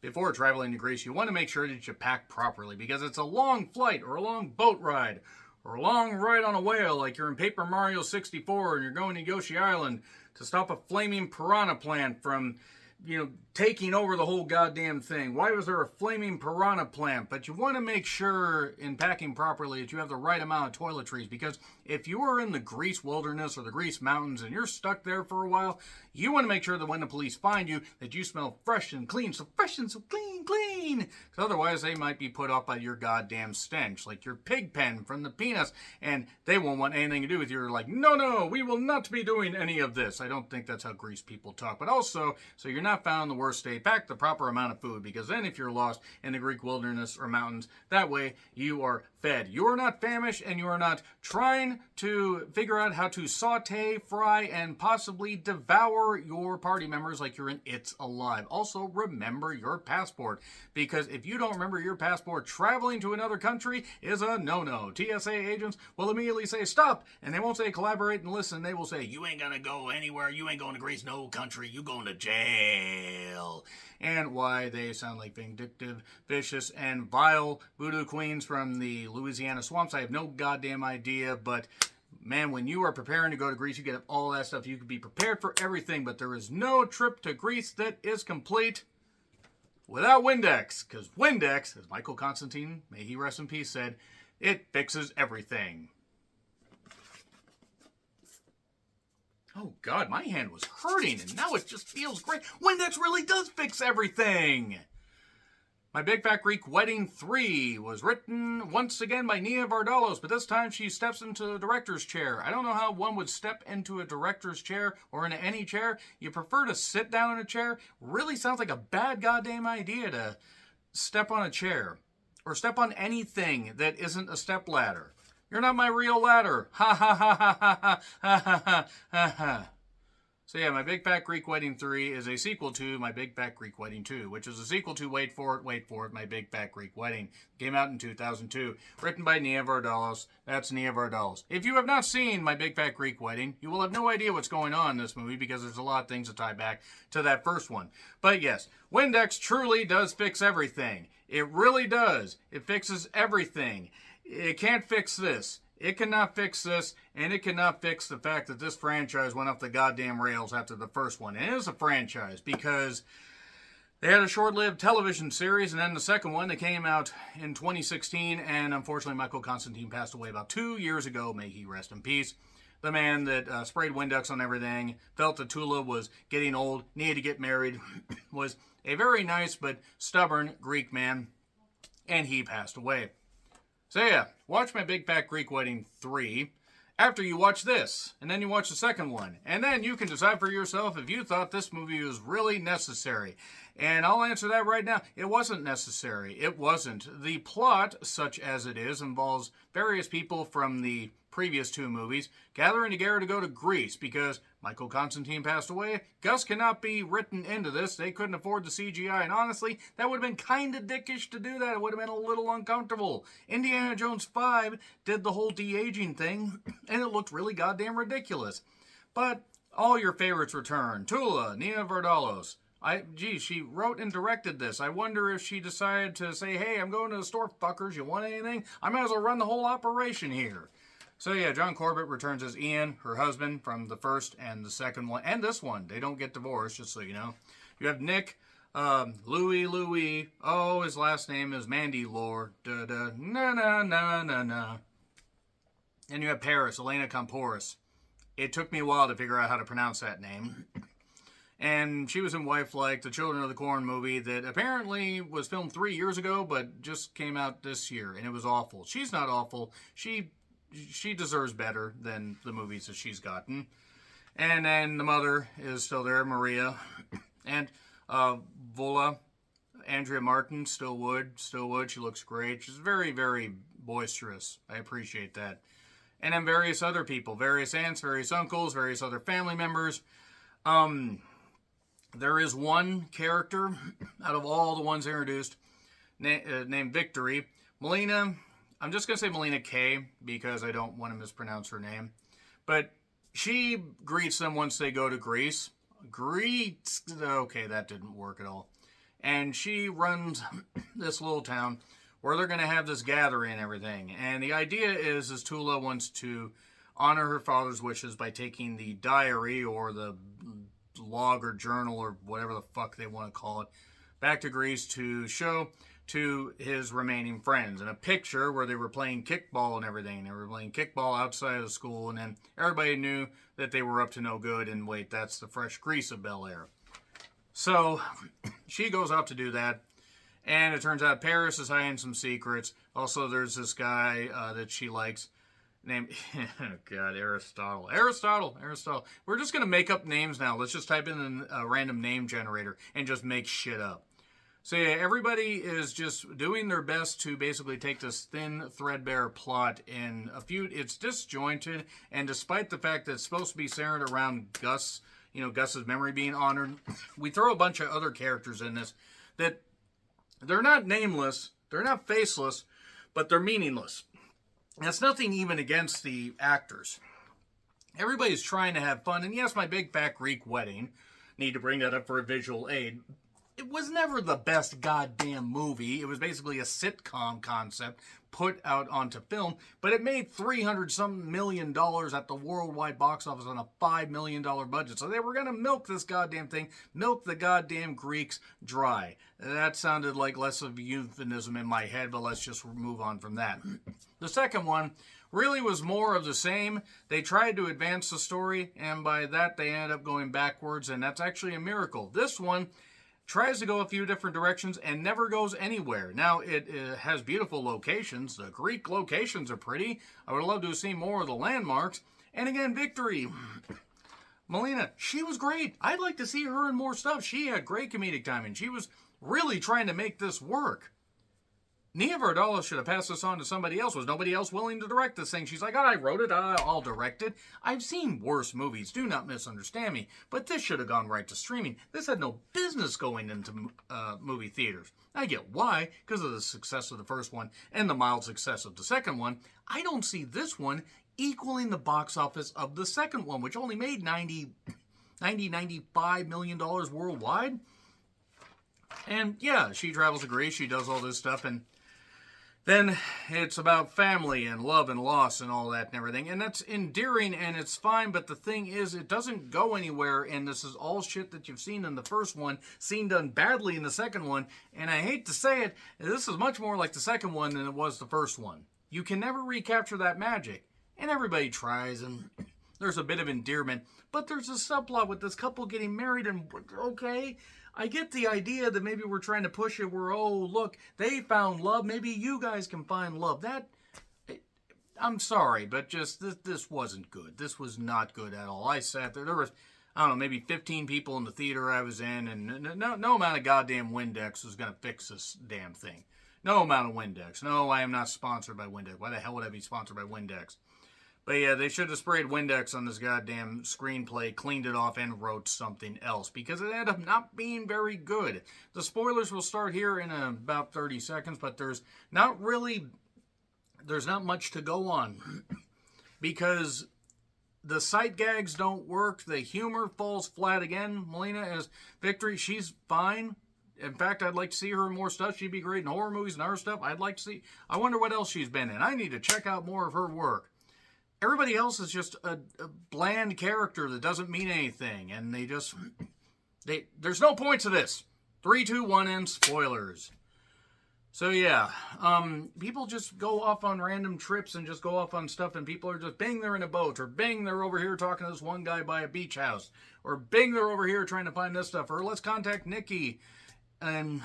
before traveling to Greece, you want to make sure that you pack properly because it's a long flight or a long boat ride or a long ride on a whale like you're in Paper Mario 64 and you're going to Yoshi Island to stop a flaming piranha plant from, taking over the whole goddamn thing. Why was there a flaming piranha plant? But you want to make sure in packing properly that you have the right amount of toiletries, because if you are in the Greece wilderness or the Greece mountains and you're stuck there for a while, you want to make sure that when the police find you that you smell fresh and clean. So fresh and so clean. Because otherwise they might be put off by your goddamn stench, like your pig pen from the peanuts, and they won't want anything to do with you. You're like, no, we will not be doing any of this. I don't think that's how Greece people talk. But also, so you're not found in the worst state, pack the proper amount of food, because then if you're lost in the Greek wilderness or mountains, that way you are fed. You are not famished, and you are not trying to figure out how to saute, fry, and possibly devour your party members like you're in It's Alive. Also, remember your passport, because if you don't remember your passport, traveling to another country is a no-no. TSA agents will immediately say, stop, and they won't say collaborate and listen. They will say, you ain't gonna go anywhere. You ain't going to Greece, no country. You going to jail. And why they sound like vindictive, vicious, and vile voodoo queens from the Louisiana swamps, I have no goddamn idea, but man, when you are preparing to go to Greece, you get all that stuff. You can be prepared for everything, but there is no trip to Greece that is complete without Windex, because Windex, as Michael Constantine, may he rest in peace, said, it fixes everything. Oh, God, my hand was hurting, and now it just feels great. Windex really does fix everything. My Big Fat Greek Wedding 3 was written once again by Nia Vardalos, but this time she steps into the director's chair. I don't know how one would step into a director's chair or into any chair. You prefer to sit down in a chair? Really sounds like a bad goddamn idea to step on a chair or step on anything that isn't a step ladder. You're not my real ladder. Ha ha ha ha ha ha ha ha ha ha. So yeah, My Big Fat Greek Wedding 3 is a sequel to My Big Fat Greek Wedding 2, which is a sequel to, wait for it, My Big Fat Greek Wedding. Came out in 2002. Written by Nia Vardalos. That's Nia Vardalos. If you have not seen My Big Fat Greek Wedding, you will have no idea what's going on in this movie because there's a lot of things that tie back to that first one. But yes, Windex truly does fix everything. It really does. It fixes everything. It can't fix this. It cannot fix this, and it cannot fix the fact that this franchise went off the goddamn rails after the first one. And it is a franchise because they had a short-lived television series, and then the second one that came out in 2016, and unfortunately Michael Constantine passed away about 2 years ago. May he rest in peace. The man that sprayed Windex on everything, felt that Tula was getting old, needed to get married, was a very nice but stubborn Greek man, and he passed away. So yeah, watch My Big Fat Greek Wedding 3 after you watch this, and then you watch the second one. And then you can decide for yourself if you thought this movie was really necessary. And I'll answer that right now. It wasn't necessary. It wasn't. The plot, such as it is, involves various people from the previous two movies gathering together to go to Greece because Michael Constantine passed away. Gus cannot be written into this. They couldn't afford the CGI, and honestly, that would have been kind of dickish to do that. It would have been a little uncomfortable. Indiana Jones 5 did the whole de-aging thing, and it looked really goddamn ridiculous. But all your favorites return. Tula, Nia Vardalos. She wrote and directed this. I wonder if she decided to say, hey, I'm going to the store, fuckers. You want anything? I might as well run the whole operation here. So yeah, John Corbett returns as Ian, her husband, from the first and the second one, and this one. They don't get divorced, just so you know. You have Nick, Louis, oh, his last name is Mandy Lore, na. And you have Paris, Elena Kamporis. It took me a while to figure out how to pronounce that name. And she was in Wife Like, the Children of the Corn movie that apparently was filmed 3 years ago, but just came out this year, and it was awful. She's not awful. She deserves better than the movies that she's gotten. And then the mother is still there, Maria. And Vola, Andrea Martin, still would. She looks great. She's very, very boisterous. I appreciate that. And then various other people, various aunts, various uncles, various other family members. There is one character out of all the ones introduced named Victory. Melina, I'm just going to say Melina K because I don't want to mispronounce her name. But she greets them once they go to Greece. Okay, that didn't work at all. and she runs this little town where they're going to have this gathering and everything. And the idea is Tula wants to honor her father's wishes by taking the diary or the log or journal or whatever the fuck they want to call it back to Greece to show to his remaining friends. In a picture where they were playing kickball and everything. They were playing kickball outside of school, and then everybody knew that they were up to no good, and wait, that's the fresh Grease of Bel Air. So she goes out to do that, and it turns out Paris is hiding some secrets. Also, there's this guy that she likes named, oh God, Aristotle. We're just going to make up names now. Let's just type in a random name generator and just make shit up. So yeah, everybody is just doing their best to basically take this thin, threadbare plot in a few. It's disjointed, and despite the fact that it's supposed to be centered around Gus, Gus's memory being honored, we throw a bunch of other characters in this that they're not nameless, they're not faceless, but they're meaningless. That's nothing even against the actors. Everybody's trying to have fun, and yes, my big fat Greek wedding, need to bring that up for a visual aid. It was never the best goddamn movie. It was basically a sitcom concept put out onto film, but it made $300-something million at the worldwide box office on a $5 million budget. So they were going to milk this goddamn thing, milk the goddamn Greeks dry. That sounded like less of a euphemism in my head, but let's just move on from that. The second one really was more of the same. They tried to advance the story, and by that they ended up going backwards, and that's actually a miracle. This one tries to go a few different directions and never goes anywhere. Now, it has beautiful locations. The Greek locations are pretty. I would love to have seen more of the landmarks. And again, Victory. Melina, she was great. I'd like to see her in more stuff. She had great comedic timing. She was really trying to make this work. Nia Vardalos should have passed this on to somebody else. Was nobody else willing to direct this thing? She's like, I wrote it, I'll direct it. I've seen worse movies, do not misunderstand me, but this should have gone right to streaming. This had no business going into movie theaters. I get why, because of the success of the first one and the mild success of the second one. I don't see this one equaling the box office of the second one, which only made $95 million worldwide. And yeah, she travels to Greece, she does all this stuff, and then it's about family and love and loss and all that and everything. And that's endearing and it's fine, but the thing is, it doesn't go anywhere. And this is all shit that you've seen in the first one, seen done badly in the second one. And I hate to say it, this is much more like the second one than it was the first one. You can never recapture that magic. And everybody tries, and there's a bit of endearment. But there's a subplot with this couple getting married, and okay, I get the idea that maybe we're trying to push it where, oh, look, they found love. Maybe you guys can find love. I'm sorry, but just this wasn't good. This was not good at all. I sat there. There was, I don't know, maybe 15 people in the theater I was in, and no amount of goddamn Windex was going to fix this damn thing. No amount of Windex. No, I am not sponsored by Windex. Why the hell would I be sponsored by Windex? But yeah, they should have sprayed Windex on this goddamn screenplay, cleaned it off, and wrote something else, because it ended up not being very good. The spoilers will start here in about 30 seconds, but there's not much to go on, because the sight gags don't work, the humor falls flat again. Melina as Victory, she's fine. In fact, I'd like to see her in more stuff. She'd be great in horror movies and other stuff. I wonder what else she's been in. I need to check out more of her work. Everybody else is just a bland character that doesn't mean anything. And there's no point to this. 3, 2, 1, and spoilers. So yeah, people just go off on random trips and just go off on stuff, and people are just, bing, they're in a boat, or bing, they're over here talking to this one guy by a beach house, or bing, they're over here trying to find this stuff, or let's contact Nikki and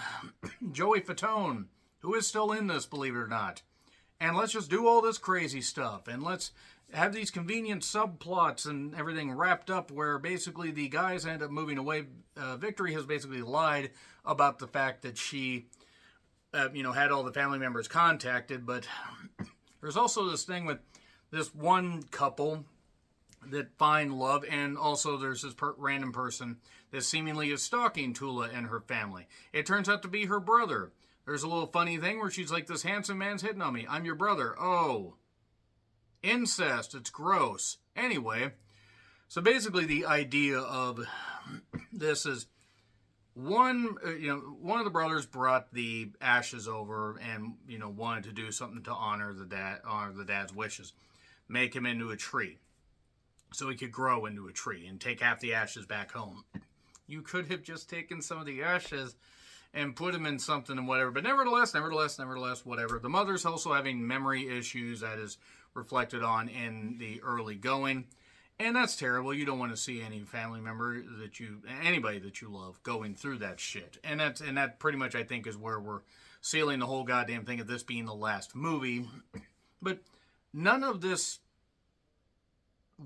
Joey Fatone, who is still in this, believe it or not. And let's just do all this crazy stuff, and let's have these convenient subplots and everything wrapped up where basically the guys end up moving away. Victory has basically lied about the fact that she, had all the family members contacted, but there's also this thing with this one couple that find love, and also there's this random person that seemingly is stalking Tula and her family. It turns out to be her brother. There's a little funny thing where she's like, this handsome man's hitting on me. I'm your brother. Oh. Incest. It's gross. Anyway, so basically the idea of this is, one of the brothers brought the ashes over and wanted to do something to honor the dad's wishes, make him into a tree, so he could grow into a tree and take half the ashes back home. You could have just taken some of the ashes and put them in something and whatever. But nevertheless, whatever. The mother's also having memory issues that is reflected on in the early going. And that's terrible. You don't want to see any family member anybody that you love going through that shit. And that pretty much, I think, is where we're sealing the whole goddamn thing of this being the last movie. But none of this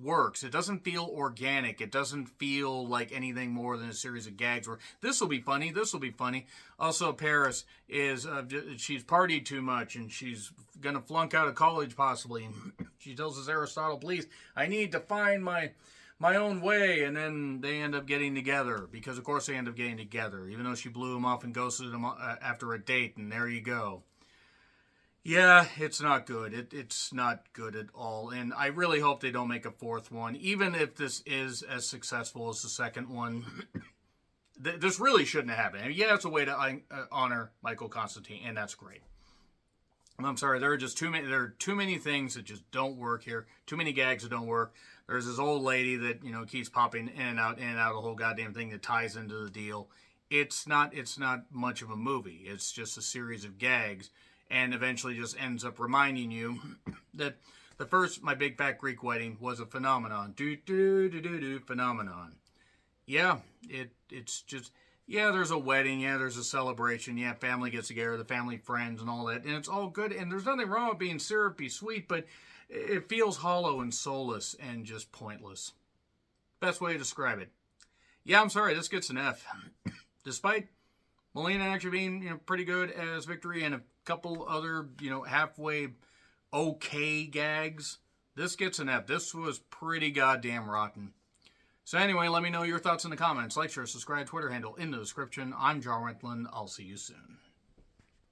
works. It doesn't feel organic. It doesn't feel like anything more than a series of gags where this will be funny. Also, Paris is she's partied too much and she's gonna flunk out of college possibly. And she tells us, Aristotle, please, I need to find my own way. And then they end up getting together because of course they end up getting together, even though she blew him off and ghosted him after a date. And there you go. Yeah, it's not good. It's not good at all. And I really hope they don't make a fourth one. Even if this is as successful as the second one, this really shouldn't have happened. I mean, yeah, it's a way to honor Michael Constantine, and that's great. I'm sorry, there are too many things that just don't work here. Too many gags that don't work. There's this old lady that, keeps popping in and out the whole goddamn thing that ties into the deal. It's not much of a movie. It's just a series of gags. And eventually just ends up reminding you that the first My Big Fat Greek Wedding was a phenomenon. Phenomenon. Yeah, it's just, yeah, there's a wedding, yeah, there's a celebration, yeah, family gets together, the family friends and all that, and it's all good, and there's nothing wrong with being syrupy sweet, but it feels hollow and soulless and just pointless. Best way to describe it. Yeah, I'm sorry, this gets an F. Despite Melina actually being, pretty good as Victory and a couple other, halfway okay gags, this gets an F. This was pretty goddamn rotten. So anyway, let me know your thoughts in the comments. Like, share, subscribe, Twitter handle in the description. I'm John Rentlin. I'll see you soon.